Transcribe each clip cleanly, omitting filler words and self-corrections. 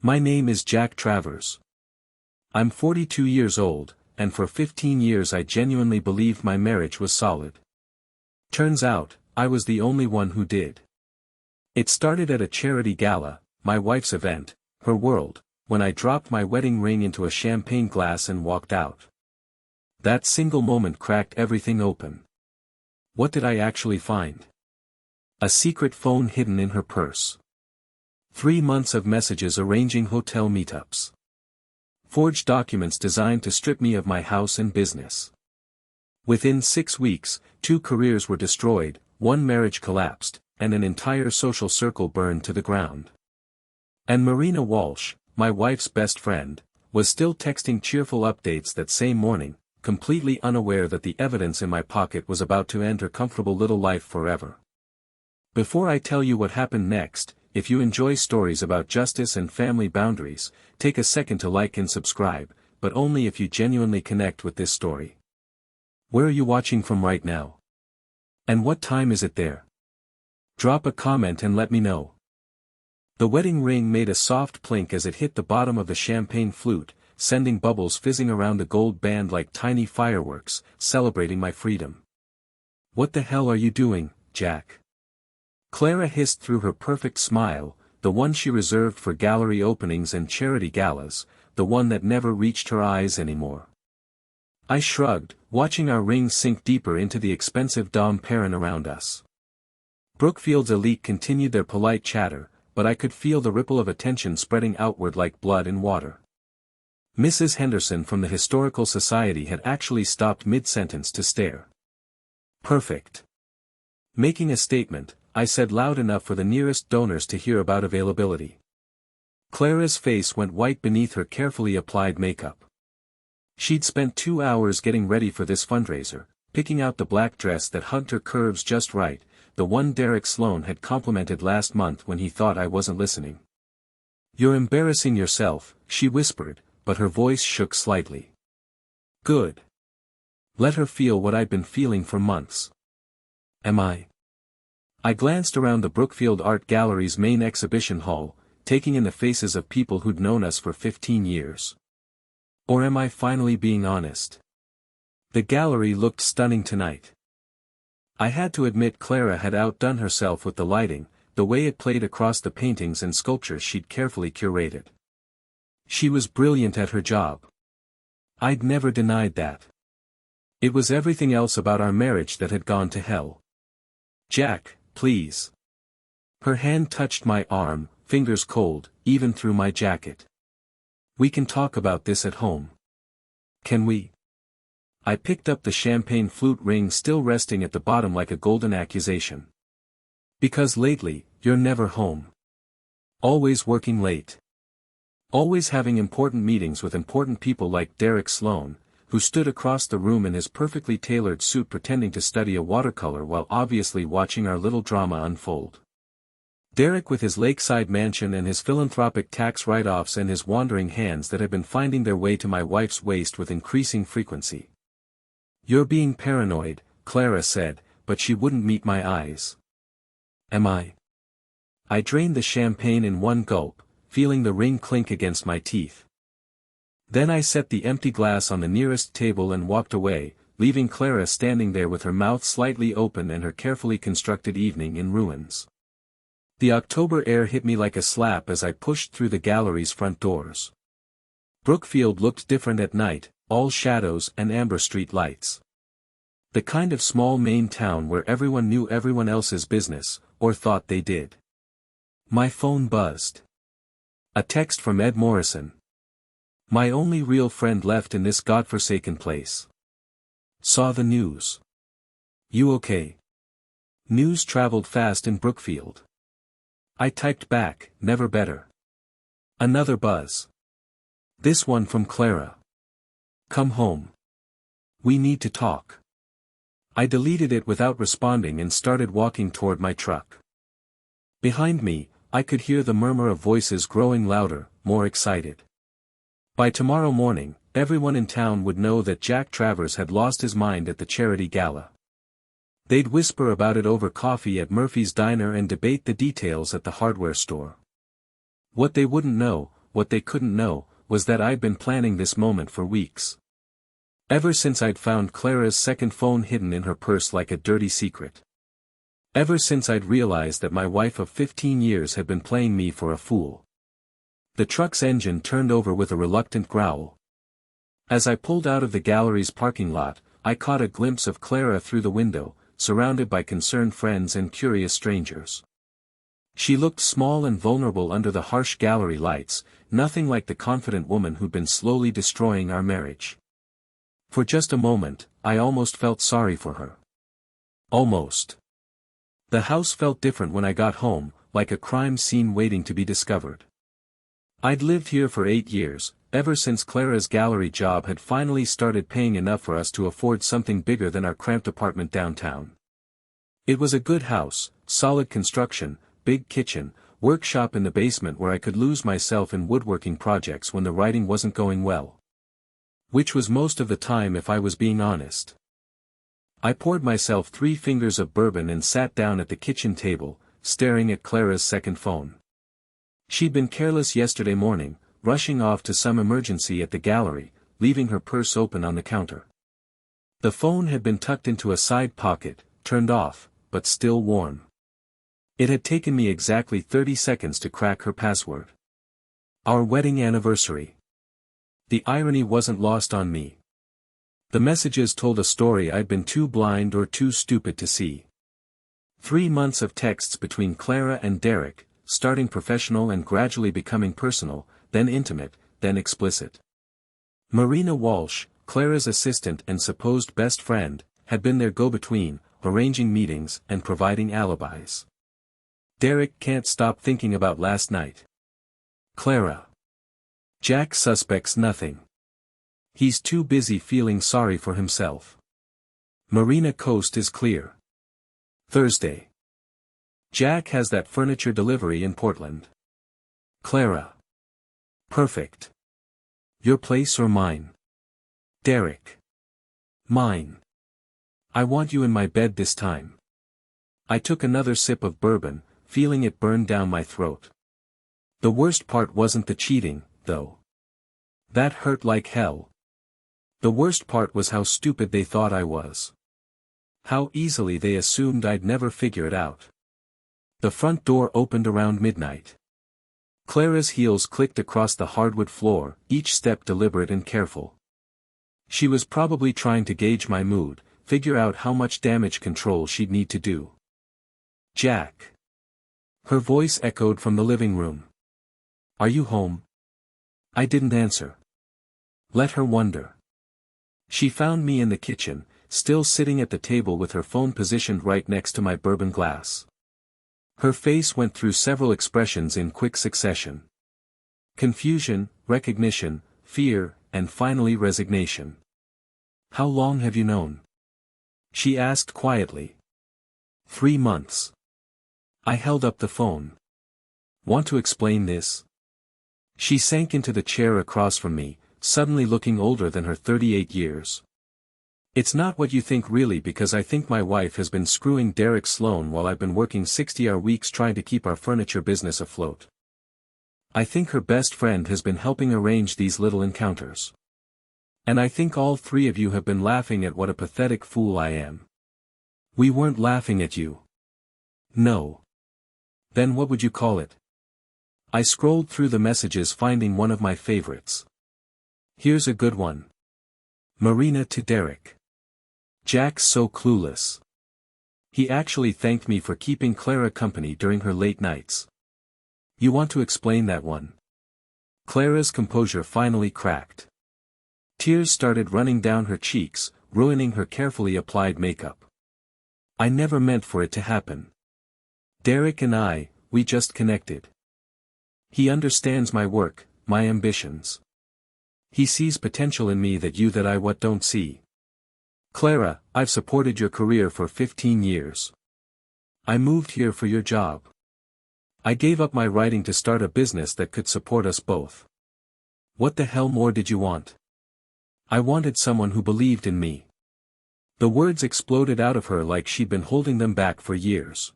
My name is Jack Travers. I'm 42 years old, and for 15 years I genuinely believed my marriage was solid. Turns out, I was the only one who did. It started at a charity gala, my wife's event, her world, when I dropped my wedding ring into a champagne glass and walked out. That single moment cracked everything open. What did I actually find? A secret phone hidden in her purse. 3 months of messages arranging hotel meetups. Forged documents designed to strip me of my house and business. Within 6 weeks, 2 careers were destroyed, 1 marriage collapsed, and an entire social circle burned to the ground. And Marina Walsh, my wife's best friend, was still texting cheerful updates that same morning, completely unaware that the evidence in my pocket was about to end her comfortable little life forever. Before I tell you what happened next, if you enjoy stories about justice and family boundaries, take a second to like and subscribe, but only if you genuinely connect with this story. Where are you watching from right now? And what time is it there? Drop a comment and let me know. The wedding ring made a soft plink as it hit the bottom of the champagne flute, sending bubbles fizzing around the gold band like tiny fireworks, celebrating my freedom. What the hell are you doing, Jack? Clara hissed through her perfect smile, the one she reserved for gallery openings and charity galas, the one that never reached her eyes anymore. I shrugged, watching our rings sink deeper into the expensive Dom Perignon around us. Brookfield's elite continued their polite chatter, but I could feel the ripple of attention spreading outward like blood in water. Mrs. Henderson from the Historical Society had actually stopped mid-sentence to stare. Perfect. Making a statement, I said loud enough for the nearest donors to hear about availability. Clara's face went white beneath her carefully applied makeup. She'd spent 2 hours getting ready for this fundraiser, picking out the black dress that hugged her curves just right, the one Derek Sloan had complimented last month when he thought I wasn't listening. "You're embarrassing yourself," she whispered, but her voice shook slightly. "Good. Let her feel what I've been feeling for months." "Am I?" I glanced around the Brookfield Art Gallery's main exhibition hall, taking in the faces of people who'd known us for 15 years. Or am I finally being honest? The gallery looked stunning tonight. I had to admit Clara had outdone herself with the lighting, the way it played across the paintings and sculptures she'd carefully curated. She was brilliant at her job. I'd never denied that. It was everything else about our marriage that had gone to hell. "Jack, please." Her hand touched my arm, fingers cold, even through my jacket. "We can talk about this at home." "Can we?" I picked up the champagne flute ring still resting at the bottom like a golden accusation. "Because lately, you're never home. Always working late. Always having important meetings with important people like Derek Sloan, who stood across the room in his perfectly tailored suit pretending to study a watercolor while obviously watching our little drama unfold. Derek with his lakeside mansion and his philanthropic tax write-offs and his wandering hands that had been finding their way to my wife's waist with increasing frequency. "You're being paranoid," Clara said, but she wouldn't meet my eyes. "Am I?" I drained the champagne in one gulp, feeling the ring clink against my teeth. Then I set the empty glass on the nearest table and walked away, leaving Clara standing there with her mouth slightly open and her carefully constructed evening in ruins. The October air hit me like a slap as I pushed through the gallery's front doors. Brookfield looked different at night, all shadows and amber street lights. The kind of small Maine town where everyone knew everyone else's business, or thought they did. My phone buzzed. A text from Ed Morrison. My only real friend left in this godforsaken place. Saw the news. You okay? News traveled fast in Brookfield. I typed back, never better. Another buzz. This one from Clara. Come home. We need to talk. I deleted it without responding and started walking toward my truck. Behind me, I could hear the murmur of voices growing louder, more excited. By tomorrow morning, everyone in town would know that Jack Travers had lost his mind at the charity gala. They'd whisper about it over coffee at Murphy's Diner and debate the details at the hardware store. What they wouldn't know, what they couldn't know, was that I'd been planning this moment for weeks. Ever since I'd found Clara's second phone hidden in her purse like a dirty secret. Ever since I'd realized that my wife of 15 years had been playing me for a fool. The truck's engine turned over with a reluctant growl. As I pulled out of the gallery's parking lot, I caught a glimpse of Clara through the window, surrounded by concerned friends and curious strangers. She looked small and vulnerable under the harsh gallery lights, nothing like the confident woman who'd been slowly destroying our marriage. For just a moment, I almost felt sorry for her. Almost. The house felt different when I got home, like a crime scene waiting to be discovered. I'd lived here for 8 years, ever since Clara's gallery job had finally started paying enough for us to afford something bigger than our cramped apartment downtown. It was a good house, solid construction, big kitchen, workshop in the basement where I could lose myself in woodworking projects when the writing wasn't going well. Which was most of the time if I was being honest. I poured myself 3 fingers of bourbon and sat down at the kitchen table, staring at Clara's second phone. She'd been careless yesterday morning, rushing off to some emergency at the gallery, leaving her purse open on the counter. The phone had been tucked into a side pocket, turned off, but still warm. It had taken me exactly 30 seconds to crack her password. Our wedding anniversary. The irony wasn't lost on me. The messages told a story I'd been too blind or too stupid to see. 3 months of texts between Clara and Derek, starting professional and gradually becoming personal, then intimate, then explicit. Marina Walsh, Clara's assistant and supposed best friend, had been their go-between, arranging meetings and providing alibis. Derek can't stop thinking about last night. Clara. Jack suspects nothing. He's too busy feeling sorry for himself. Marina coast is clear. Thursday. Jack has that furniture delivery in Portland. Clara. Perfect. Your place or mine? Derek. Mine. I want you in my bed this time. I took another sip of bourbon, feeling it burn down my throat. The worst part wasn't the cheating, though. That hurt like hell. The worst part was how stupid they thought I was. How easily they assumed I'd never figure it out. The front door opened around midnight. Clara's heels clicked across the hardwood floor, each step deliberate and careful. She was probably trying to gauge my mood, figure out how much damage control she'd need to do. Jack. Her voice echoed from the living room. Are you home? I didn't answer. Let her wonder. She found me in the kitchen, still sitting at the table with her phone positioned right next to my bourbon glass. Her face went through several expressions in quick succession. Confusion, recognition, fear, and finally resignation. How long have you known? She asked quietly. 3 months. I held up the phone. Want to explain this? She sank into the chair across from me, suddenly looking older than her 38 years. It's not what you think really, because I think my wife has been screwing Derek Sloan while I've been working 60-hour weeks trying to keep our furniture business afloat. I think her best friend has been helping arrange these little encounters. And I think all 3 of you have been laughing at what a pathetic fool I am. We weren't laughing at you. No. Then what would you call it? I scrolled through the messages finding one of my favorites. Here's a good one. Marina to Derek. Jack's so clueless. He actually thanked me for keeping Clara company during her late nights. You want to explain that one? Clara's composure finally cracked. Tears started running down her cheeks, ruining her carefully applied makeup. I never meant for it to happen. Derek and I, we just connected. He understands my work, my ambitions. He sees potential in me that I don't see. Clara, I've supported your career for 15 years. I moved here for your job. I gave up my writing to start a business that could support us both. What the hell more did you want? I wanted someone who believed in me. The words exploded out of her like she'd been holding them back for years.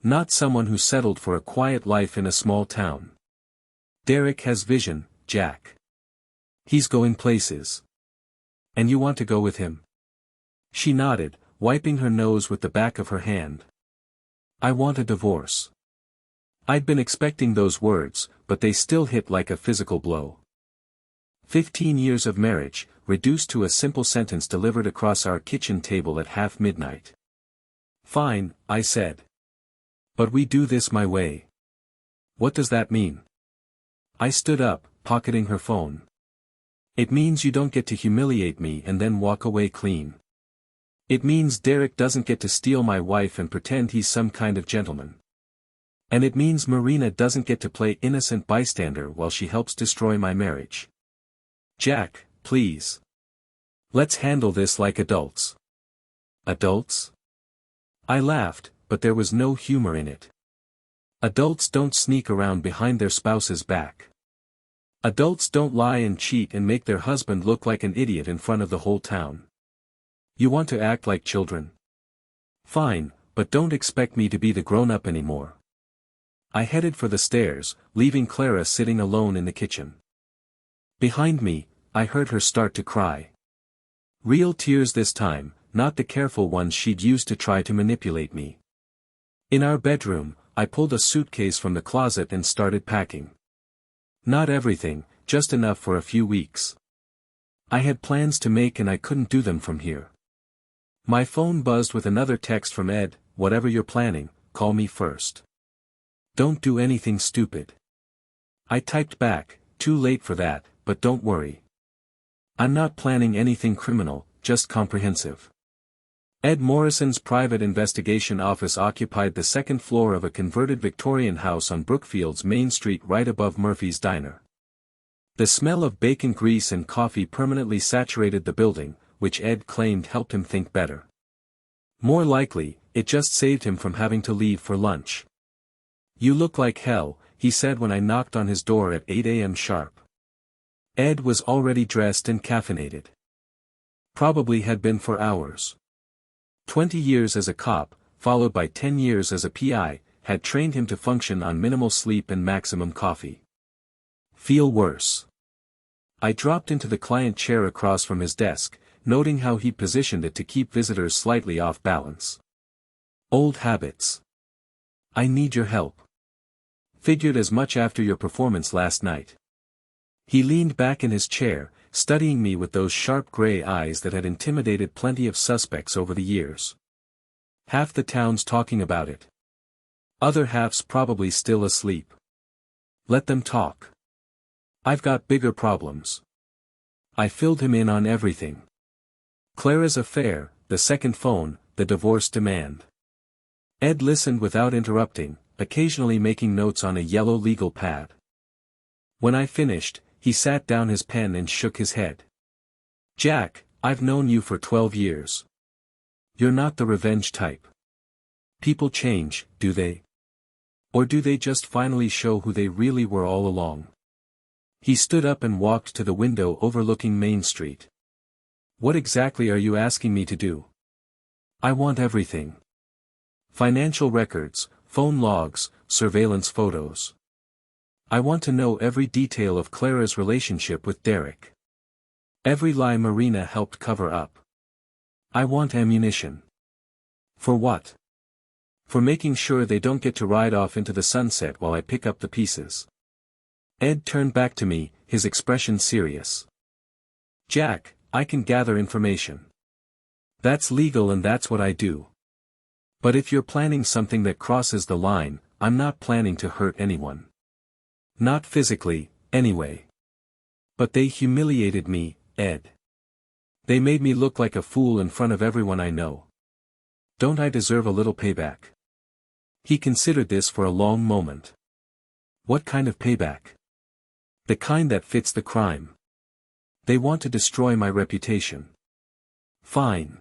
Not someone who settled for a quiet life in a small town. Derek has vision, Jack. He's going places. And you want to go with him? She nodded, wiping her nose with the back of her hand. I want a divorce. I'd been expecting those words, but they still hit like a physical blow. 15 years of marriage, reduced to a simple sentence delivered across our kitchen table at half midnight. Fine, I said. But we do this my way. What does that mean? I stood up, pocketing her phone. It means you don't get to humiliate me and then walk away clean. It means Derek doesn't get to steal my wife and pretend he's some kind of gentleman. And it means Marina doesn't get to play innocent bystander while she helps destroy my marriage. Jack, please. Let's handle this like adults. Adults? I laughed, but there was no humor in it. Adults don't sneak around behind their spouse's back. Adults don't lie and cheat and make their husband look like an idiot in front of the whole town. You want to act like children? Fine, but don't expect me to be the grown-up anymore. I headed for the stairs, leaving Clara sitting alone in the kitchen. Behind me, I heard her start to cry. Real tears this time, not the careful ones she'd used to try to manipulate me. In our bedroom, I pulled a suitcase from the closet and started packing. Not everything, just enough for a few weeks. I had plans to make and I couldn't do them from here. My phone buzzed with another text from Ed, whatever you're planning, call me first. Don't do anything stupid. I typed back, too late for that, but don't worry. I'm not planning anything criminal, just comprehensive. Ed Morrison's private investigation office occupied the second floor of a converted Victorian house on Brookfield's Main Street right above Murphy's Diner. The smell of bacon grease and coffee permanently saturated the building, which Ed claimed helped him think better. More likely, it just saved him from having to leave for lunch. You look like hell, he said when I knocked on his door at 8 a.m. sharp. Ed was already dressed and caffeinated. Probably had been for hours. 20 years as a cop, followed by 10 years as a PI, had trained him to function on minimal sleep and maximum coffee. Feel worse. I dropped into the client chair across from his desk, noting how he positioned it to keep visitors slightly off balance. Old habits. I need your help. Figured as much after your performance last night. He leaned back in his chair, studying me with those sharp gray eyes that had intimidated plenty of suspects over the years. Half the town's talking about it. Other half's probably still asleep. Let them talk. I've got bigger problems. I filled him in on everything. Clara's affair, the second phone, the divorce demand. Ed listened without interrupting, occasionally making notes on a yellow legal pad. When I finished, he sat down his pen and shook his head. Jack, I've known you for 12 years. You're not the revenge type. People change, do they? Or do they just finally show who they really were all along? He stood up and walked to the window overlooking Main Street. What exactly are you asking me to do? I want everything. Financial records, phone logs, surveillance photos. I want to know every detail of Clara's relationship with Derek. Every lie Marina helped cover up. I want ammunition. For what? For making sure they don't get to ride off into the sunset while I pick up the pieces. Ed turned back to me, his expression serious. Jack, I can gather information. That's legal and that's what I do. But if you're planning something that crosses the line, I'm not planning to hurt anyone. Not physically, anyway. But they humiliated me, Ed. They made me look like a fool in front of everyone I know. Don't I deserve a little payback? He considered this for a long moment. What kind of payback? The kind that fits the crime. They want to destroy my reputation. Fine.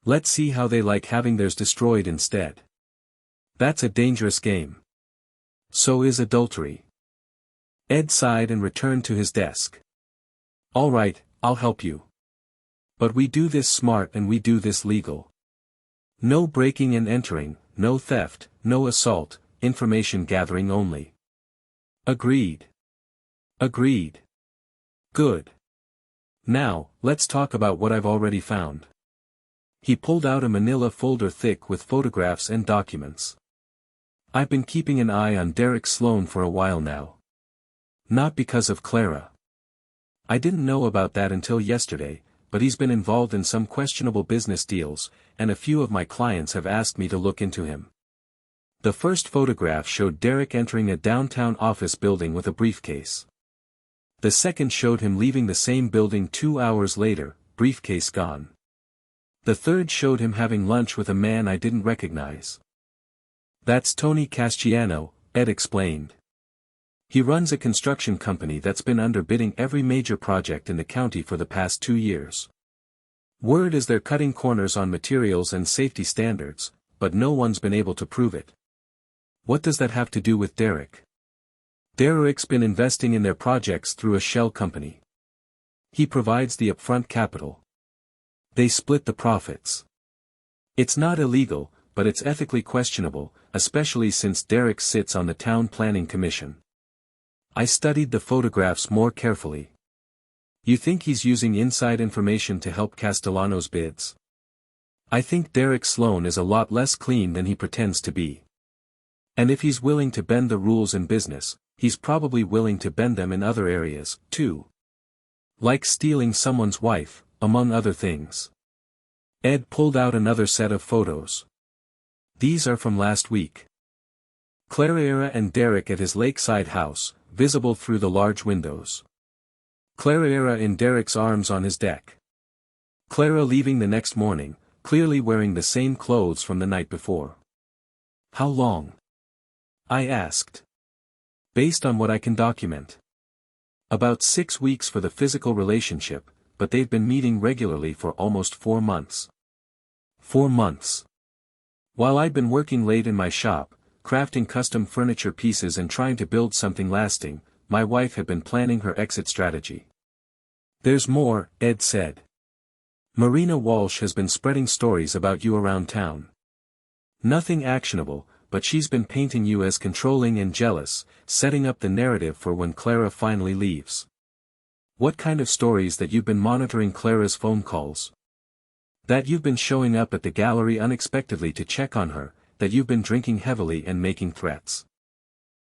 Let's see how they like having theirs destroyed instead. That's a dangerous game. So is adultery. Ed sighed and returned to his desk. All right, I'll help you. But we do this smart and we do this legal. No breaking and entering, no theft, no assault, information gathering only. Agreed. Agreed. Good. Now, let's talk about what I've already found. He pulled out a manila folder thick with photographs and documents. I've been keeping an eye on Derek Sloan for a while now. Not because of Clara. I didn't know about that until yesterday, but he's been involved in some questionable business deals, and a few of my clients have asked me to look into him. The first photograph showed Derek entering a downtown office building with a briefcase. The second showed him leaving the same building 2 hours later, briefcase gone. The third showed him having lunch with a man I didn't recognize. That's Tony Casciano, Ed explained. He runs a construction company that's been underbidding every major project in the county for the past 2 years. Word is they're cutting corners on materials and safety standards, but no one's been able to prove it. What does that have to do with Derek? Derek's been investing in their projects through a shell company. He provides the upfront capital. They split the profits. It's not illegal, but it's ethically questionable, especially since Derek sits on the town planning commission. I studied the photographs more carefully. You think he's using inside information to help Castellano's bids? I think Derek Sloan is a lot less clean than he pretends to be. And if he's willing to bend the rules in business, he's probably willing to bend them in other areas, too. Like stealing someone's wife, among other things. Ed pulled out another set of photos. These are from last week. Clara and Derek at his lakeside house, visible through the large windows. Clara in Derek's arms on his deck. Clara leaving the next morning, clearly wearing the same clothes from the night before. How long? I asked. Based on what I can document. About 6 weeks for the physical relationship, but they've been meeting regularly for almost 4 months. 4 months. While I'd been working late in my shop, crafting custom furniture pieces and trying to build something lasting, my wife had been planning her exit strategy. There's more, Ed said. Marina Walsh has been spreading stories about you around town. Nothing actionable, but she's been painting you as controlling and jealous, setting up the narrative for when Clara finally leaves. What kind of stories? That you've been monitoring Clara's phone calls? That you've been showing up at the gallery unexpectedly to check on her, that you've been drinking heavily and making threats.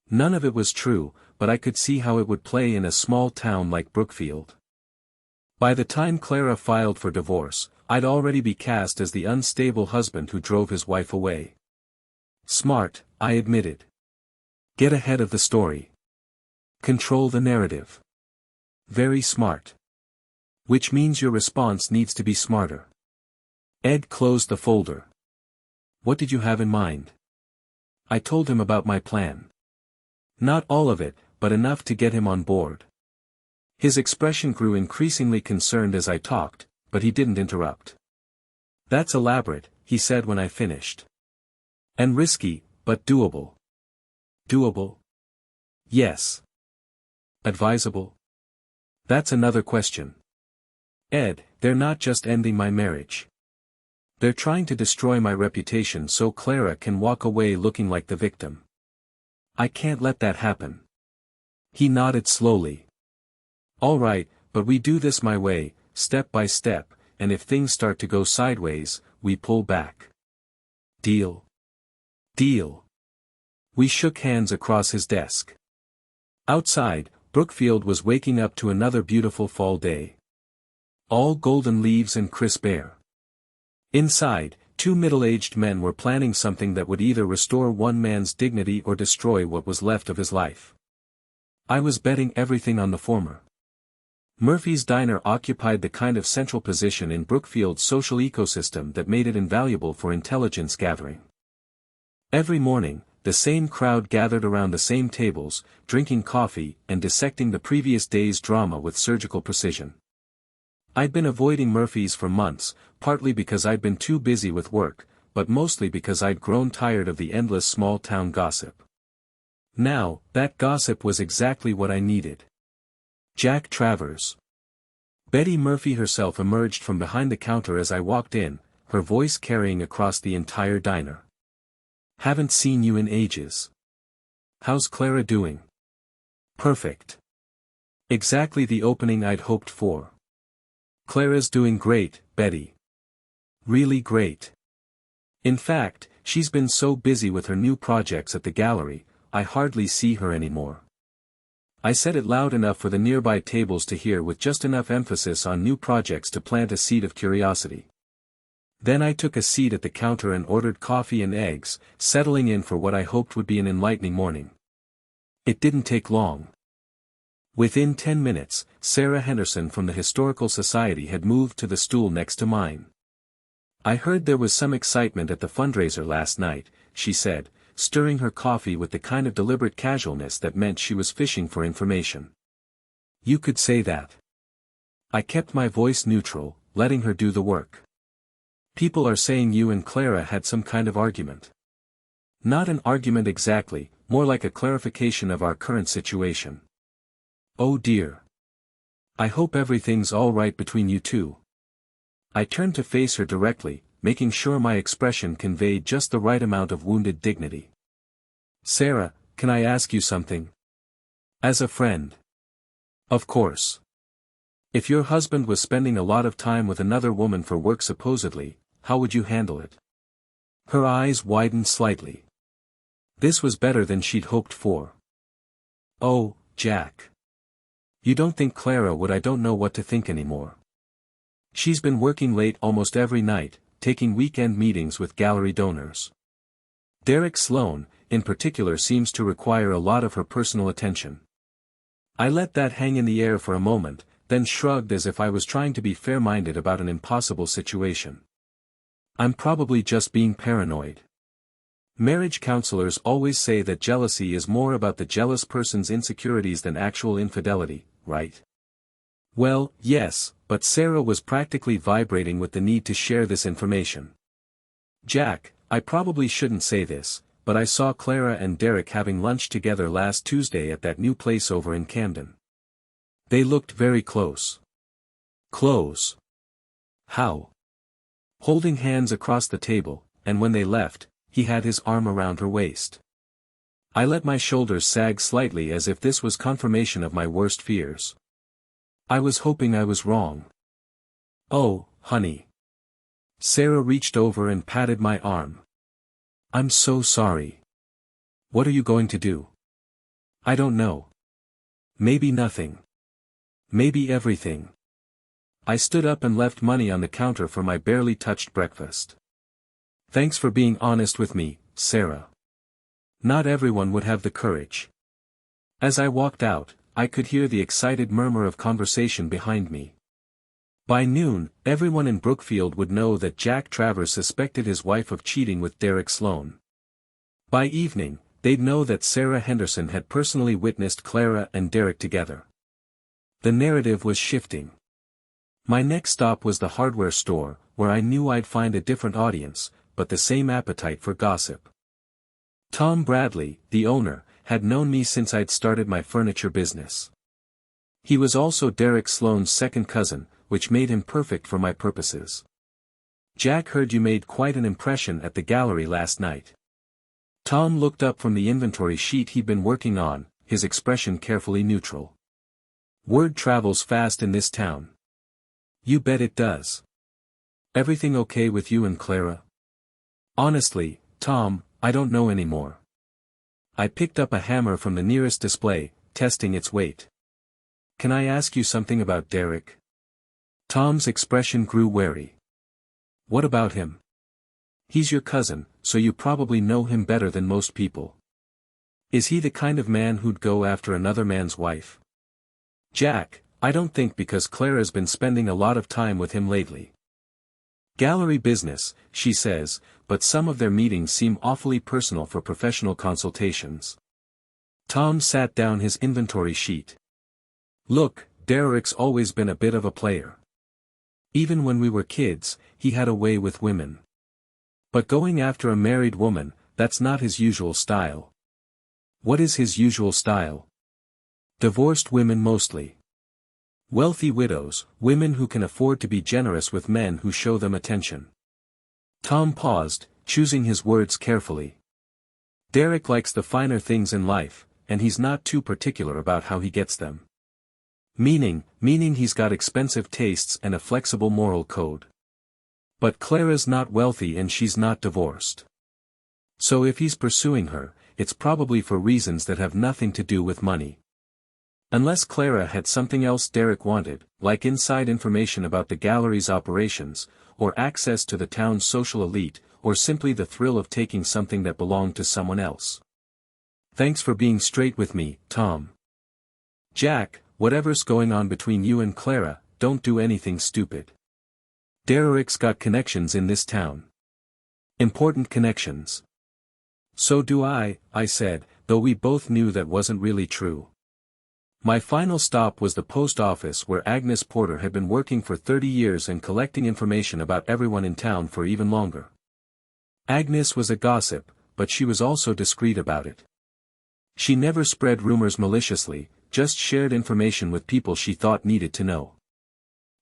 None of it was true, but I could see how it would play in a small town like Brookfield. By the time Clara filed for divorce, I'd already be cast as the unstable husband who drove his wife away. Smart, I admitted. Get ahead of the story. Control the narrative. Very smart. Which means your response needs to be smarter. Ed closed the folder. What did you have in mind? I told him about my plan. Not all of it, but enough to get him on board. His expression grew increasingly concerned as I talked, but he didn't interrupt. That's elaborate, he said when I finished. And risky, but doable. Doable? Yes. Advisable? That's another question. Ed, they're not just ending my marriage. They're trying to destroy my reputation so Clara can walk away looking like the victim. I can't let that happen. He nodded slowly. All right, but we do this my way, step by step, and if things start to go sideways, we pull back. Deal? Deal. We shook hands across his desk. Outside, Brookfield was waking up to another beautiful fall day. All golden leaves and crisp air. Inside, 2 middle-aged men were planning something that would either restore one man's dignity or destroy what was left of his life. I was betting everything on the former. Murphy's Diner occupied the kind of central position in Brookfield's social ecosystem that made it invaluable for intelligence gathering. Every morning, the same crowd gathered around the same tables, drinking coffee and dissecting the previous day's drama with surgical precision. I'd been avoiding Murphy's for months, partly because I'd been too busy with work, but mostly because I'd grown tired of the endless small-town gossip. Now, that gossip was exactly what I needed. Jack Travers. Betty Murphy herself emerged from behind the counter as I walked in, her voice carrying across the entire diner. Haven't seen you in ages. How's Clara doing? Perfect. Exactly the opening I'd hoped for. Clara's doing great, Betty. Really great. In fact, she's been so busy with her new projects at the gallery, I hardly see her anymore. I said it loud enough for the nearby tables to hear, with just enough emphasis on new projects to plant a seed of curiosity. Then I took a seat at the counter and ordered coffee and eggs, settling in for what I hoped would be an enlightening morning. It didn't take long. Within 10 minutes, Sarah Henderson from the Historical Society had moved to the stool next to mine. "I heard there was some excitement at the fundraiser last night," she said, stirring her coffee with the kind of deliberate casualness that meant she was fishing for information. "You could say that." I kept my voice neutral, letting her do the work. "People are saying you and Clara had some kind of argument." "Not an argument exactly, more like a clarification of our current situation." "Oh dear. I hope everything's all right between you two." I turned to face her directly, making sure my expression conveyed just the right amount of wounded dignity. "Sarah, can I ask you something? As a friend." "Of course. If your husband was spending a lot of time with another woman for work supposedly, how would you handle it?" Her eyes widened slightly. This was better than she'd hoped for. "Oh, Jack. You don't think Clara would? I don't know what to think anymore. She's been working late almost every night, taking weekend meetings with gallery donors. Derek Sloan, in particular, seems to require a lot of her personal attention." I let that hang in the air for a moment, then shrugged as if I was trying to be fair-minded about an impossible situation. "I'm probably just being paranoid. Marriage counselors always say that jealousy is more about the jealous person's insecurities than actual infidelity, right?" "Well, yes, but Sarah was practically vibrating with the need to share this information. Jack, I probably shouldn't say this, but I saw Clara and Derek having lunch together last Tuesday at that new place over in Camden. They looked very close." "Close? How?" "Holding hands across the table, and when they left, he had his arm around her waist." I let my shoulders sag slightly as if this was confirmation of my worst fears. I was hoping I was wrong. "Oh, honey." Sarah reached over and patted my arm. "I'm so sorry. What are you going to do?" "I don't know. Maybe nothing. Maybe everything." I stood up and left money on the counter for my barely touched breakfast. "Thanks for being honest with me, Sarah. Not everyone would have the courage." As I walked out, I could hear the excited murmur of conversation behind me. By noon, everyone in Brookfield would know that Jack Travers suspected his wife of cheating with Derek Sloan. By evening, they'd know that Sarah Henderson had personally witnessed Clara and Derek together. The narrative was shifting. My next stop was the hardware store, where I knew I'd find a different audience, but the same appetite for gossip. Tom Bradley, the owner, had known me since I'd started my furniture business. He was also Derek Sloan's second cousin, which made him perfect for my purposes. "Jack heard you made quite an impression at the gallery last night." Tom looked up from the inventory sheet he'd been working on, his expression carefully neutral. "Word travels fast in this town." "You bet it does. Everything okay with you and Clara?" "Honestly, Tom, I don't know anymore." I picked up a hammer from the nearest display, testing its weight. "Can I ask you something about Derek?" Tom's expression grew wary. "What about him?" "He's your cousin, so you probably know him better than most people. Is he the kind of man who'd go after another man's wife?" "Jack, I don't think, because Clara's been spending a lot of time with him lately. Gallery business, she says, but some of their meetings seem awfully personal for professional consultations." Tom sat down his inventory sheet. "Look, Derek's always been a bit of a player. Even when we were kids, he had a way with women. But going after a married woman, that's not his usual style." "What is his usual style?" "Divorced women mostly. Wealthy widows, women who can afford to be generous with men who show them attention." Tom paused, choosing his words carefully. "Derek likes the finer things in life, and he's not too particular about how he gets them. Meaning he's got expensive tastes and a flexible moral code. But Clara's not wealthy and she's not divorced. So if he's pursuing her, it's probably for reasons that have nothing to do with money. Unless Clara had something else Derek wanted, like inside information about the gallery's operations, or access to the town's social elite, or simply the thrill of taking something that belonged to someone else. Thanks for being straight with me, Tom. Jack, whatever's going on between you and Clara, don't do anything stupid. Derek's got connections in this town. Important connections. So do I said, though we both knew that wasn't really true. My final stop was the post office where Agnes Porter had been working for 30 years and collecting information about everyone in town for even longer. Agnes was a gossip, but she was also discreet about it. She never spread rumors maliciously, just shared information with people she thought needed to know.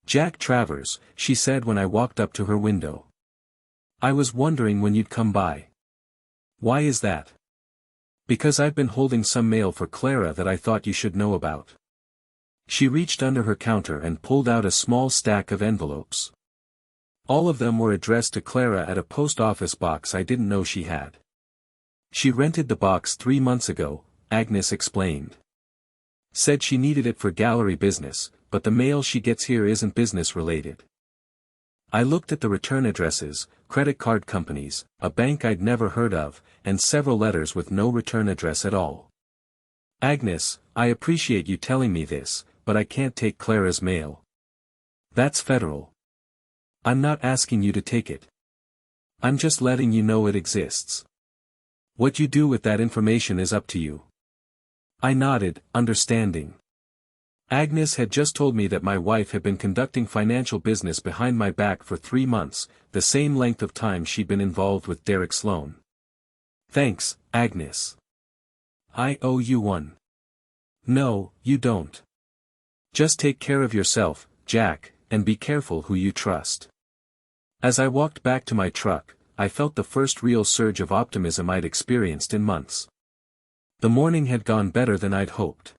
Jack Travers, she said when I walked up to her window. I was wondering when you'd come by. Why is that? Because I've been holding some mail for Clara that I thought you should know about. She reached under her counter and pulled out a small stack of envelopes. All of them were addressed to Clara at a post office box I didn't know she had. She rented the box 3 months ago, Agnes explained. Said she needed it for gallery business, but the mail she gets here isn't business related. I looked at the return addresses, credit card companies, a bank I'd never heard of, and several letters with no return address at all. Agnes, I appreciate you telling me this, but I can't take Clara's mail. That's federal. I'm not asking you to take it. I'm just letting you know it exists. What you do with that information is up to you. I nodded, understanding. Agnes had just told me that my wife had been conducting financial business behind my back for 3 months, the same length of time she'd been involved with Derek Sloan. Thanks, Agnes. I owe you one. No, you don't. Just take care of yourself, Jack, and be careful who you trust. As I walked back to my truck, I felt the first real surge of optimism I'd experienced in months. The morning had gone better than I'd hoped.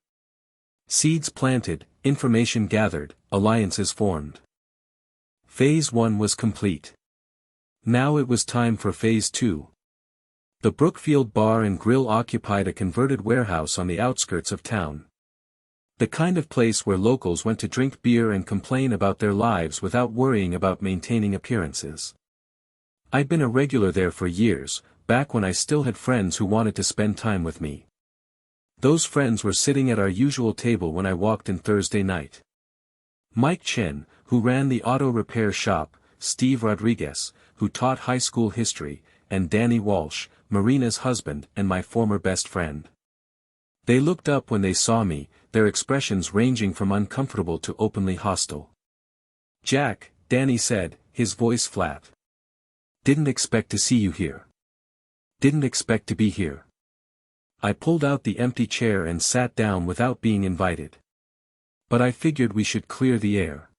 Seeds planted, information gathered, alliances formed. Phase 1 was complete. Now it was time for Phase 2. The Brookfield Bar and Grill occupied a converted warehouse on the outskirts of town. The kind of place where locals went to drink beer and complain about their lives without worrying about maintaining appearances. I'd been a regular there for years, back when I still had friends who wanted to spend time with me. Those friends were sitting at our usual table when I walked in Thursday night. Mike Chen, who ran the auto repair shop, Steve Rodriguez, who taught high school history, and Danny Walsh, Marina's husband and my former best friend. They looked up when they saw me, their expressions ranging from uncomfortable to openly hostile. Jack, Danny said, his voice flat. Didn't expect to see you here. Didn't expect to be here. I pulled out the empty chair and sat down without being invited. But I figured we should clear the air.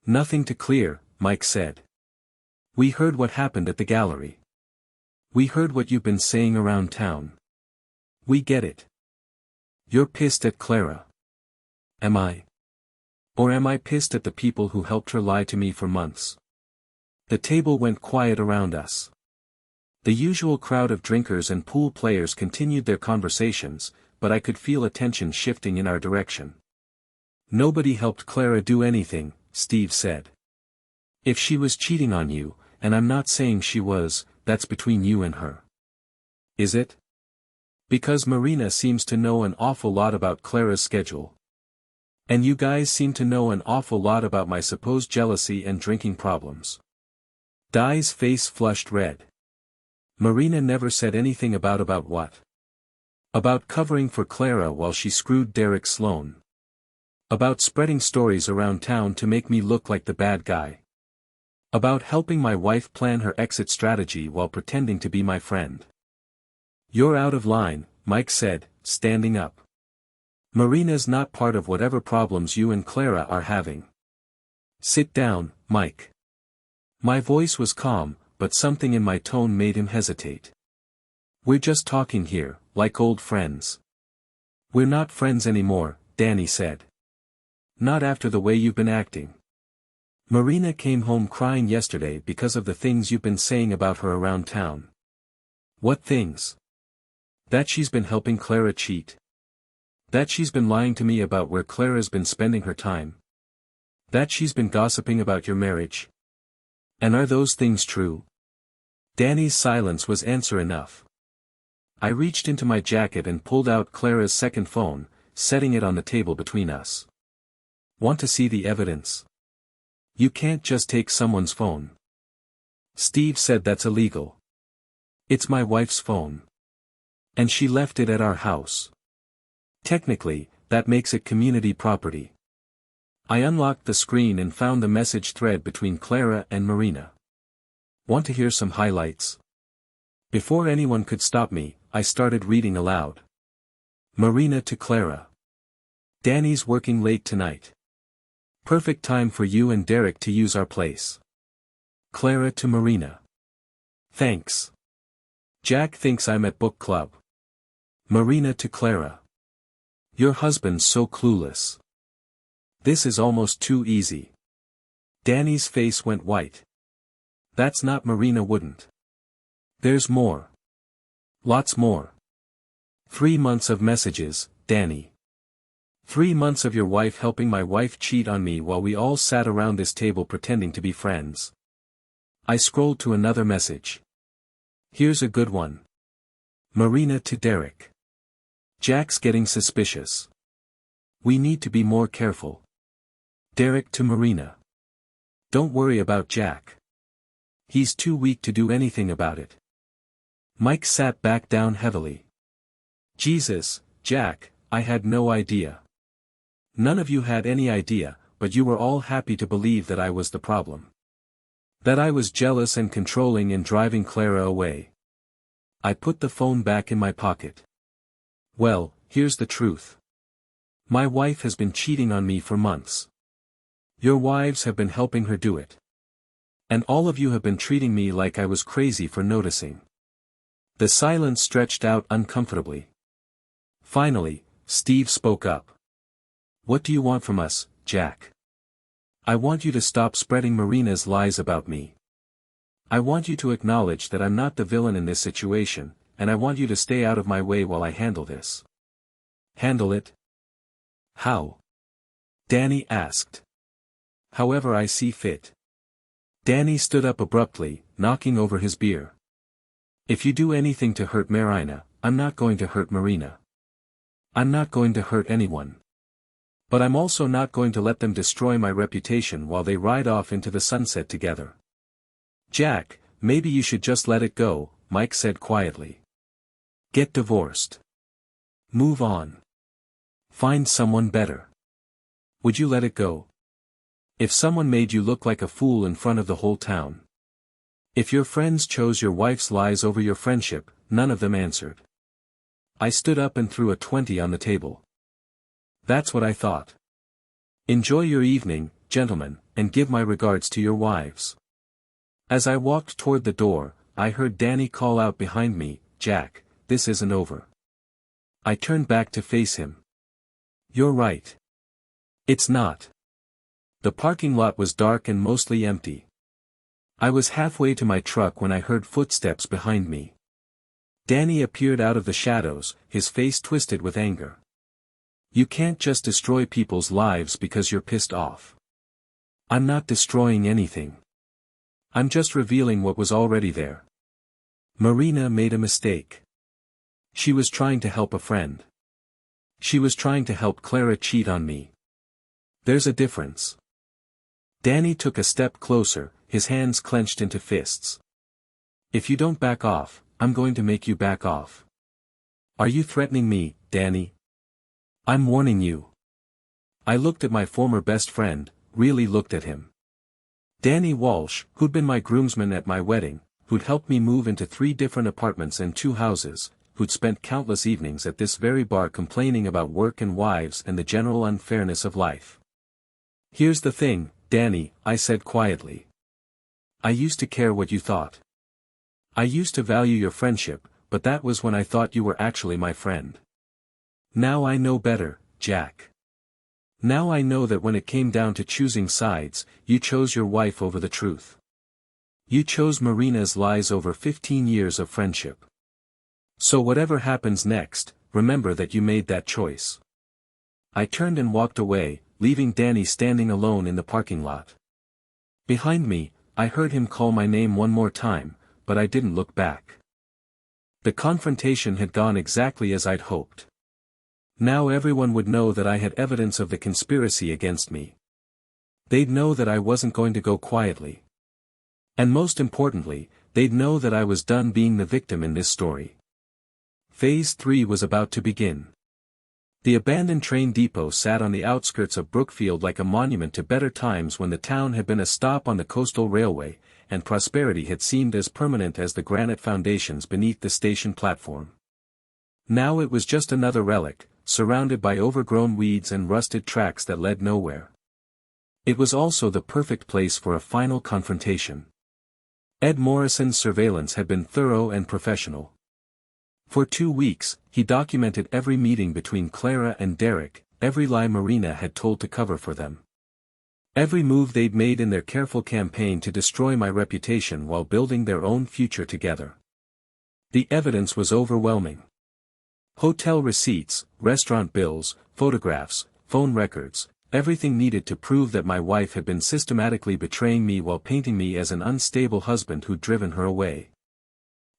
Nothing to clear, Mike said. We heard what happened at the gallery. We heard what you've been saying around town. We get it. You're pissed at Clara. Am I? Or am I pissed at the people who helped her lie to me for months? The table went quiet around us. The usual crowd of drinkers and pool players continued their conversations, but I could feel attention shifting in our direction. Nobody helped Clara do anything, Steve said. If she was cheating on you, and I'm not saying she was, that's between you and her. Is it? Because Marina seems to know an awful lot about Clara's schedule. And you guys seem to know an awful lot about my supposed jealousy and drinking problems. Di's face flushed red. Marina never said anything about what? About covering for Clara while she screwed Derek Sloan. About spreading stories around town to make me look like the bad guy. About helping my wife plan her exit strategy while pretending to be my friend. You're out of line, Mike said, standing up. Marina's not part of whatever problems you and Clara are having. Sit down, Mike. My voice was calm, but something in my tone made him hesitate. We're just talking here, like old friends. We're not friends anymore, Danny said. Not after the way you've been acting. Marina came home crying yesterday because of the things you've been saying about her around town. What things? That she's been helping Clara cheat. That she's been lying to me about where Clara's been spending her time. That she's been gossiping about your marriage. And are those things true? Danny's silence was answer enough. I reached into my jacket and pulled out Clara's second phone, setting it on the table between us. Want to see the evidence? You can't just take someone's phone. Steve said that's illegal. It's my wife's phone. And she left it at our house. Technically, that makes it community property. I unlocked the screen and found the message thread between Clara and Marina. Want to hear some highlights? Before anyone could stop me, I started reading aloud. Marina to Clara. Danny's working late tonight. Perfect time for you and Derek to use our place. Clara to Marina. Thanks. Jack thinks I'm at book club. Marina to Clara. Your husband's so clueless. This is almost too easy. Danny's face went white. That's not Marina wouldn't. There's more. Lots more. 3 months of messages, Danny. 3 months of your wife helping my wife cheat on me while we all sat around this table pretending to be friends. I scrolled to another message. Here's a good one. Marina to Derek. Jack's getting suspicious. We need to be more careful. Derek to Marina. Don't worry about Jack. He's too weak to do anything about it. Mike sat back down heavily. Jesus, Jack, I had no idea. None of you had any idea, but you were all happy to believe that I was the problem. That I was jealous and controlling and driving Clara away. I put the phone back in my pocket. Well, here's the truth. My wife has been cheating on me for months. Your wives have been helping her do it. And all of you have been treating me like I was crazy for noticing. The silence stretched out uncomfortably. Finally, Steve spoke up. What do you want from us, Jack? I want you to stop spreading Marina's lies about me. I want you to acknowledge that I'm not the villain in this situation, and I want you to stay out of my way while I handle this. Handle it? How? Danny asked. However I see fit. Danny stood up abruptly, knocking over his beer. If you do anything to hurt Marina, I'm not going to hurt Marina. I'm not going to hurt anyone. But I'm also not going to let them destroy my reputation while they ride off into the sunset together. Jack, maybe you should just let it go, Mike said quietly. Get divorced. Move on. Find someone better. Would you let it go? If someone made you look like a fool in front of the whole town. If your friends chose your wife's lies over your friendship, none of them answered. I stood up and threw a 20 on the table. That's what I thought. Enjoy your evening, gentlemen, and give my regards to your wives. As I walked toward the door, I heard Danny call out behind me, Jack, this isn't over. I turned back to face him. You're right. It's not. The parking lot was dark and mostly empty. I was halfway to my truck when I heard footsteps behind me. Danny appeared out of the shadows, his face twisted with anger. You can't just destroy people's lives because you're pissed off. I'm not destroying anything. I'm just revealing what was already there. Marina made a mistake. She was trying to help a friend. She was trying to help Clara cheat on me. There's a difference. Danny took a step closer, his hands clenched into fists. If you don't back off, I'm going to make you back off. Are you threatening me, Danny? I'm warning you. I looked at my former best friend, really looked at him. Danny Walsh, who'd been my groomsman at my wedding, who'd helped me move into 3 different apartments and 2 houses, who'd spent countless evenings at this very bar complaining about work and wives and the general unfairness of life. Here's the thing, Danny, I said quietly. I used to care what you thought. I used to value your friendship, but that was when I thought you were actually my friend. Now I know better, Jack. Now I know that when it came down to choosing sides, you chose your wife over the truth. You chose Marina's lies over 15 years of friendship. So whatever happens next, remember that you made that choice. I turned and walked away, leaving Danny standing alone in the parking lot. Behind me, I heard him call my name one more time, but I didn't look back. The confrontation had gone exactly as I'd hoped. Now everyone would know that I had evidence of the conspiracy against me. They'd know that I wasn't going to go quietly. And most importantly, they'd know that I was done being the victim in this story. Phase 3 was about to begin. The abandoned train depot sat on the outskirts of Brookfield like a monument to better times when the town had been a stop on the coastal railway, and prosperity had seemed as permanent as the granite foundations beneath the station platform. Now it was just another relic, surrounded by overgrown weeds and rusted tracks that led nowhere. It was also the perfect place for a final confrontation. Ed Morrison's surveillance had been thorough and professional. For 2 weeks, he documented every meeting between Clara and Derek, every lie Marina had told to cover for them. Every move they'd made in their careful campaign to destroy my reputation while building their own future together. The evidence was overwhelming. Hotel receipts, restaurant bills, photographs, phone records, everything needed to prove that my wife had been systematically betraying me while painting me as an unstable husband who'd driven her away.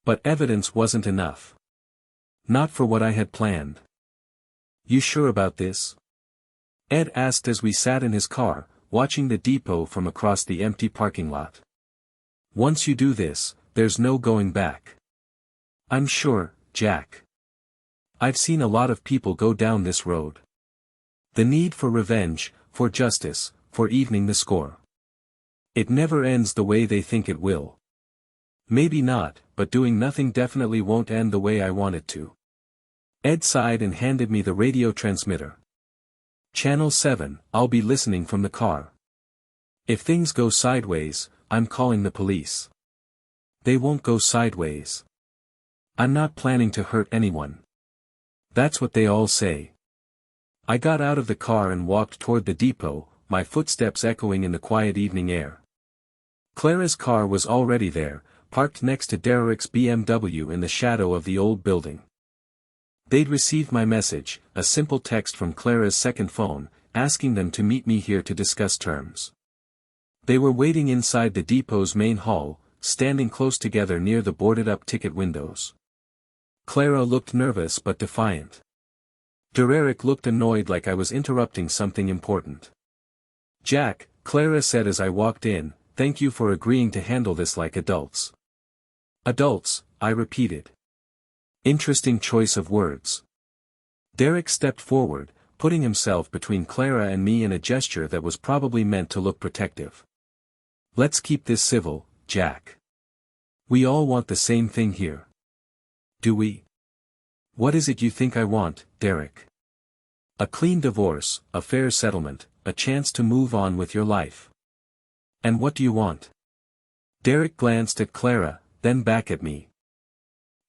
But evidence wasn't enough. Not for what I had planned. "You sure about this?" Ed asked as we sat in his car, watching the depot from across the empty parking lot. "Once you do this, there's no going back." "I'm sure, Jack. I've seen a lot of people go down this road. The need for revenge, for justice, for evening the score. It never ends the way they think it will. Maybe not, but doing nothing definitely won't end the way I want it to." Ed sighed and handed me the radio transmitter. "Channel 7, I'll be listening from the car. If things go sideways, I'm calling the police." "They won't go sideways. I'm not planning to hurt anyone." "That's what they all say." I got out of the car and walked toward the depot, my footsteps echoing in the quiet evening air. Clara's car was already there, parked next to Derek's BMW in the shadow of the old building. They'd received my message, a simple text from Clara's second phone, asking them to meet me here to discuss terms. They were waiting inside the depot's main hall, standing close together near the boarded-up ticket windows. Clara looked nervous but defiant. Derek looked annoyed like I was interrupting something important. "Jack," Clara said as I walked in, "thank you for agreeing to handle this like adults." "Adults," I repeated. Interesting choice of words. Derek stepped forward, putting himself between Clara and me in a gesture that was probably meant to look protective. "Let's keep this civil, Jack. We all want the same thing here. Do we?" "What is it you think I want, Derek?" "A clean divorce, a fair settlement, a chance to move on with your life." "And what do you want?" Derek glanced at Clara, then back at me.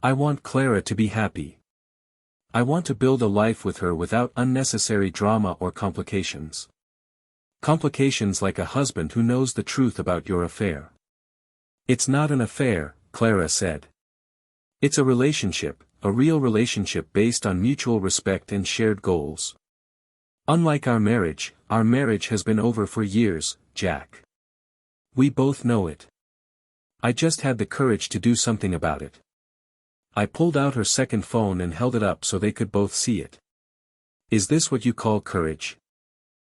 "I want Clara to be happy. I want to build a life with her without unnecessary drama or complications. Complications like a husband who knows the truth about your affair." "It's not an affair," Clara said. "It's a relationship, a real relationship based on mutual respect and shared goals. Unlike our marriage has been over for years, Jack. We both know it. I just had the courage to do something about it." I pulled out her second phone and held it up so they could both see it. "Is this what you call courage?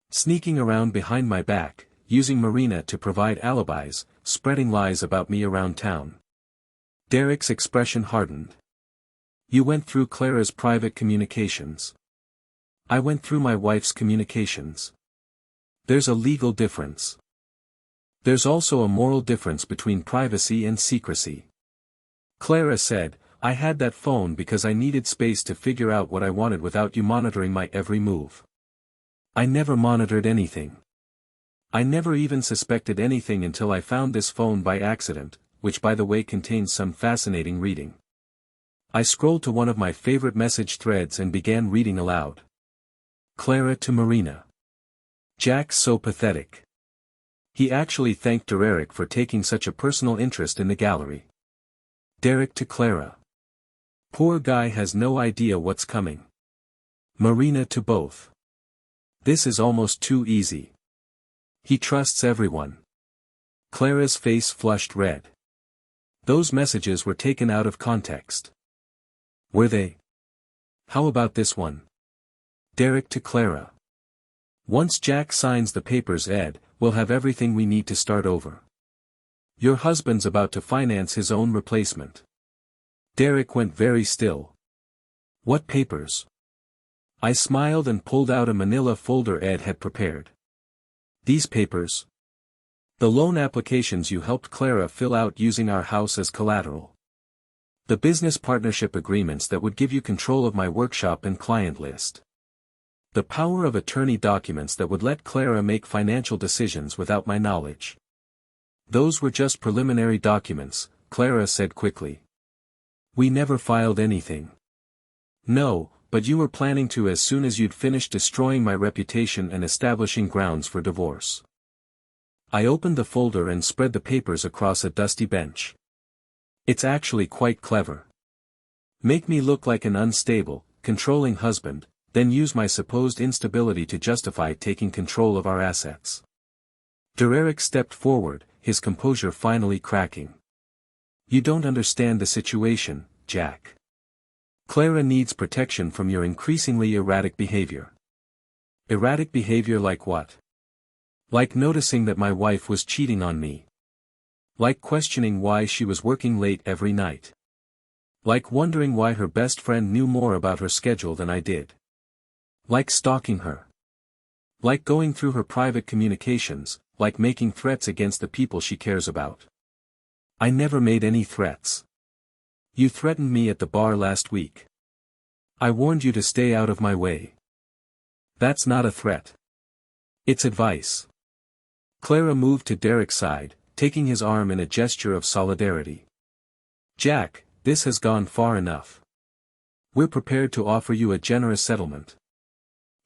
Sneaking around behind my back, using Marina to provide alibis, spreading lies about me around town?" Derek's expression hardened. "You went through Clara's private communications. I went through my wife's communications. There's a legal difference. There's also a moral difference between privacy and secrecy." Clara said, "I had that phone because I needed space to figure out what I wanted without you monitoring my every move. I never monitored anything. I never even suspected anything until I found this phone by accident, which by the way contains some fascinating reading." I scrolled to one of my favorite message threads and began reading aloud. Clara to Marina. Jack's so pathetic. He actually thanked Derek for taking such a personal interest in the gallery. Derek to Clara. Poor guy has no idea what's coming. Marina to both. This is almost too easy. He trusts everyone. Clara's face flushed red. Those messages were taken out of context. Were they? How about this one? Derek to Clara. Once Jack signs the papers, Ed, we'll have everything we need to start over. Your husband's about to finance his own replacement. Derek went very still. What papers? I smiled and pulled out a manila folder Ed had prepared. These papers? The loan applications you helped Clara fill out using our house as collateral. The business partnership agreements that would give you control of my workshop and client list. The power of attorney documents that would let Clara make financial decisions without my knowledge. Those were just preliminary documents, Clara said quickly. We never filed anything. No, but you were planning to as soon as you'd finished destroying my reputation and establishing grounds for divorce. I opened the folder and spread the papers across a dusty bench. It's actually quite clever. Make me look like an unstable, controlling husband, then use my supposed instability to justify taking control of our assets. Derek stepped forward, his composure finally cracking. You don't understand the situation, Jack. Clara needs protection from your increasingly erratic behavior. Erratic behavior like what? Like noticing that my wife was cheating on me. Like questioning why she was working late every night. Like wondering why her best friend knew more about her schedule than I did. Like stalking her. Like going through her private communications, like making threats against the people she cares about. I never made any threats. You threatened me at the bar last week. I warned you to stay out of my way. That's not a threat. It's advice. Clara moved to Derek's side, taking his arm in a gesture of solidarity. Jack, this has gone far enough. We're prepared to offer you a generous settlement.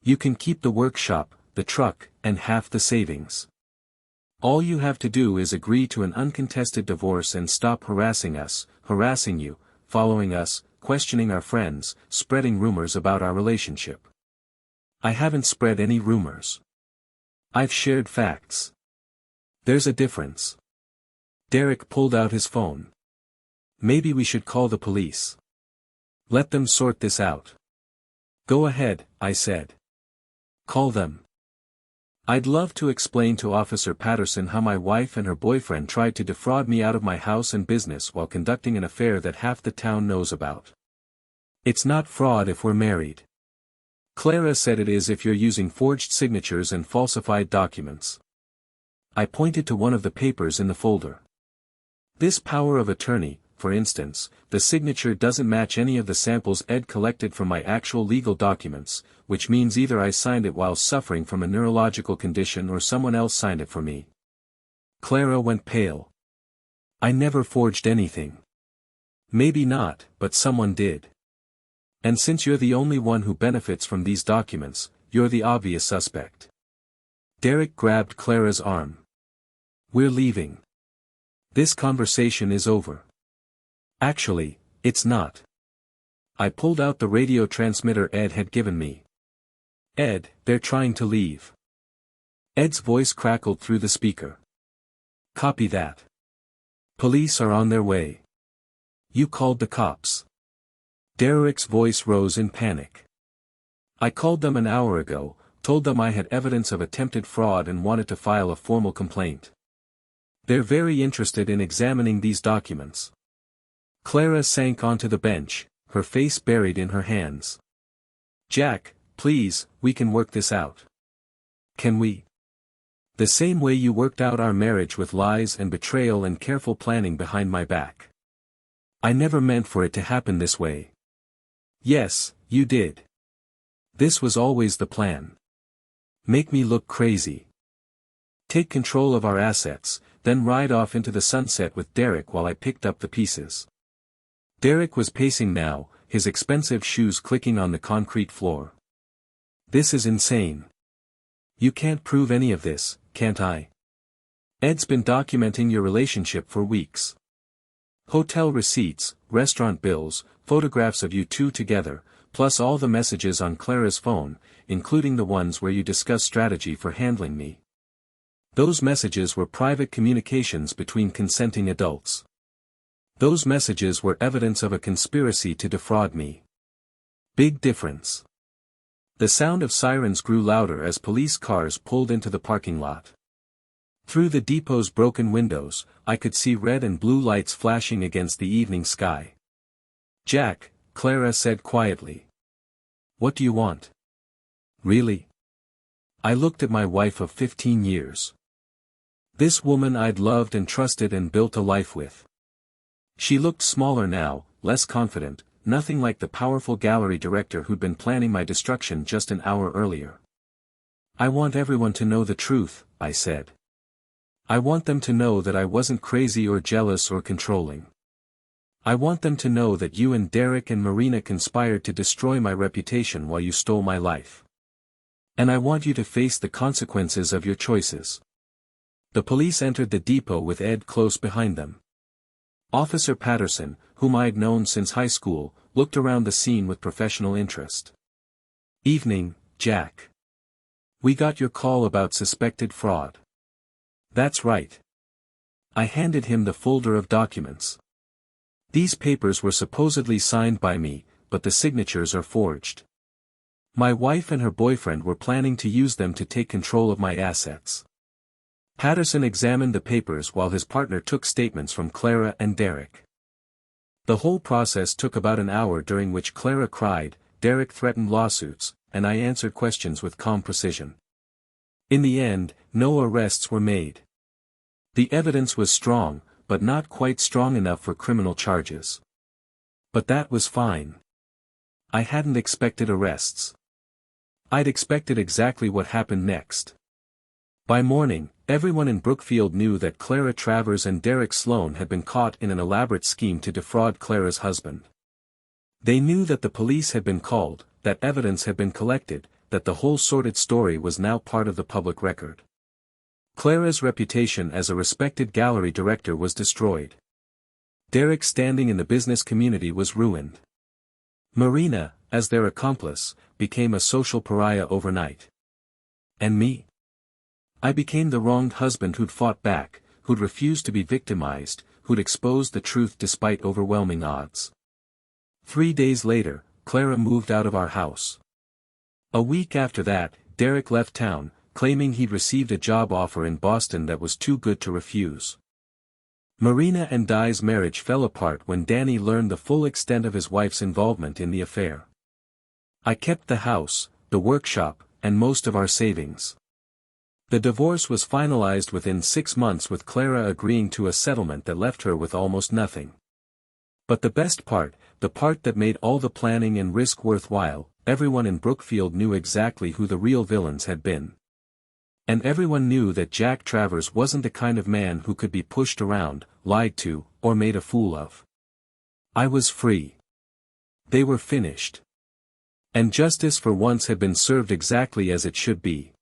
You can keep the workshop, the truck, and half the savings. All you have to do is agree to an uncontested divorce and stop harassing us, harassing you, following us, questioning our friends, spreading rumors about our relationship. I haven't spread any rumors. I've shared facts. There's a difference. Derek pulled out his phone. Maybe we should call the police. Let them sort this out. Go ahead, I said. Call them. I'd love to explain to Officer Patterson how my wife and her boyfriend tried to defraud me out of my house and business while conducting an affair that half the town knows about. It's not fraud if we're married. Clara said it is if you're using forged signatures and falsified documents. I pointed to one of the papers in the folder. This power of attorney, for instance, the signature doesn't match any of the samples Ed collected from my actual legal documents, which means either I signed it while suffering from a neurological condition or someone else signed it for me. Clara went pale. I never forged anything. Maybe not, but someone did. And since you're the only one who benefits from these documents, you're the obvious suspect. Derek grabbed Clara's arm. We're leaving. This conversation is over. Actually, it's not. I pulled out the radio transmitter Ed had given me. Ed, they're trying to leave. Ed's voice crackled through the speaker. Copy that. Police are on their way. You called the cops. Derek's voice rose in panic. I called them an hour ago, told them I had evidence of attempted fraud and wanted to file a formal complaint. They're very interested in examining these documents. Clara sank onto the bench, her face buried in her hands. Jack, please, we can work this out. Can we? The same way you worked out our marriage with lies and betrayal and careful planning behind my back. I never meant for it to happen this way. Yes, you did. This was always the plan. Make me look crazy. Take control of our assets, then ride off into the sunset with Derek while I picked up the pieces. Derek was pacing now, his expensive shoes clicking on the concrete floor. This is insane. You can't prove any of this, can't I? Ed's been documenting your relationship for weeks. Hotel receipts, restaurant bills, photographs of you two together, plus all the messages on Clara's phone, including the ones where you discuss strategy for handling me. Those messages were private communications between consenting adults. Those messages were evidence of a conspiracy to defraud me. Big difference. The sound of sirens grew louder as police cars pulled into the parking lot. Through the depot's broken windows, I could see red and blue lights flashing against the evening sky. "Jack," Clara said quietly. "What do you want?" "Really?" I looked at my wife of 15 years. This woman I'd loved and trusted and built a life with. She looked smaller now, less confident, nothing like the powerful gallery director who'd been planning my destruction just an hour earlier. "I want everyone to know the truth," I said. "I want them to know that I wasn't crazy or jealous or controlling. I want them to know that you and Derek and Marina conspired to destroy my reputation while you stole my life. And I want you to face the consequences of your choices." The police entered the depot with Ed close behind them. Officer Patterson, whom I'd known since high school, looked around the scene with professional interest. "Evening, Jack. We got your call about suspected fraud." "That's right." I handed him the folder of documents. "These papers were supposedly signed by me, but the signatures are forged. My wife and her boyfriend were planning to use them to take control of my assets." Patterson examined the papers while his partner took statements from Clara and Derek. The whole process took about an hour, during which Clara cried, Derek threatened lawsuits, and I answered questions with calm precision. In the end, no arrests were made. The evidence was strong, but not quite strong enough for criminal charges. But that was fine. I hadn't expected arrests. I'd expected exactly what happened next. By morning, everyone in Brookfield knew that Clara Travers and Derek Sloan had been caught in an elaborate scheme to defraud Clara's husband. They knew that the police had been called, that evidence had been collected, that the whole sordid story was now part of the public record. Clara's reputation as a respected gallery director was destroyed. Derek's standing in the business community was ruined. Marina, as their accomplice, became a social pariah overnight. And me? I became the wronged husband who'd fought back, who'd refused to be victimized, who'd exposed the truth despite overwhelming odds. 3 days later, Clara moved out of our house. A week after that, Derek left town, claiming he'd received a job offer in Boston that was too good to refuse. Marina and Di's marriage fell apart when Danny learned the full extent of his wife's involvement in the affair. I kept the house, the workshop, and most of our savings. The divorce was finalized within 6 months, with Clara agreeing to a settlement that left her with almost nothing. But the best part, the part that made all the planning and risk worthwhile, everyone in Brookfield knew exactly who the real villains had been. And everyone knew that Jack Travers wasn't the kind of man who could be pushed around, lied to, or made a fool of. I was free. They were finished. And justice for once had been served exactly as it should be.